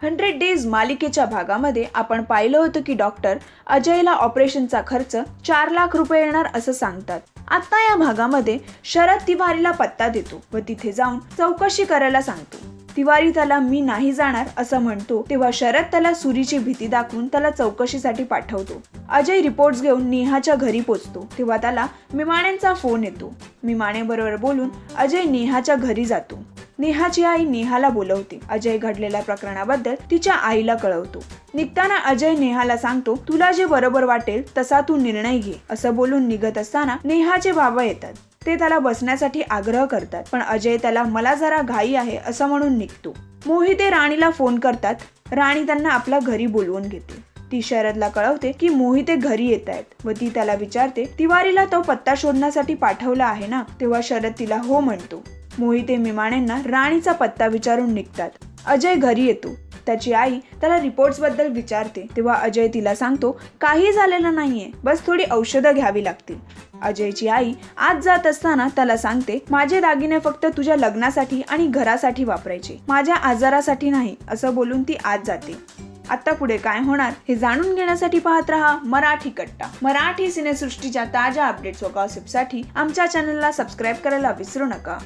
100 days मालिकेच्या भागामध्ये आपण पाहिलं होतं की डॉक्टर अजयला ऑपरेशनचा खर्च 4 लाख रुपये येणार असं सांगतात। आता या भागामध्ये शरद तिवारीला पत्ता देतो व तिथे जाऊन चौकशी करायला सांगतो। तिवारी त्याला मी नाही जाणार असं म्हणतो तेव्हा शरद त्याला सुरीची भीती दाखवून त्याला चौकशीसाठी पाठवतो। अजय रिपोर्ट्स घेऊन नेहाच्या घरी पोहोचतो तेव्हा त्याला मिमाण्यांचा फोन येतो। मिमाणे बरोबर बोलून अजय नेहाच्या घरी जातो। नेहाची आई नेहाला बोलवते। अजय घडलेल्या प्रकरणाबद्दल तिच्या आईला कळवतो। निघताना अजय नेहाला सांगतो तुला जे बरोबर वाटेल तसा तू निर्णय घे असं बोलून निघत असताना नेहाचे बाबा येतात। ते त्याला बसण्यासाठी आग्रह करतात पण अजय त्याला मला जरा घाई आहे असं म्हणून निघतो। मोहिते राणीला फोन करतात। राणी त्यांना आपल्या घरी बोलवून घेते। ती शरदला कळवते की मोहिते घरी येत आहेत व ती त्याला विचारते तिवारीला तो पत्ता शोधण्यासाठी पाठवला आहे ना। तेव्हा शरद तिला हो म्हणतो। मोहिते मिमाण्यांना राणीचा पत्ता विचारून निघतात। अजय घरी येतो। त्याची आई त्याला रिपोर्ट्स बद्दल विचारते तेव्हा अजय तिला सांगतो काही झालेलं नाहीये, बस थोडी औषधं घ्यावी लागतील। अजयची आई आज जात असताना त्याला सांगते माझे दागिने फक्त तुझ्या लग्नासाठी आणि घरासाठी वापरायचे, माझ्या आजारासाठी नाही असं बोलून ती आज जाते। आता पुढे काय होणार हे जाणून घेण्यासाठी पाहत रहा मराठी कट्टा। मराठी सिनेसृष्टीच्या ताज्या अपडेट्स व गॉसिपसाठी आमच्या चॅनलला सबस्क्राईब करायला विसरू नका।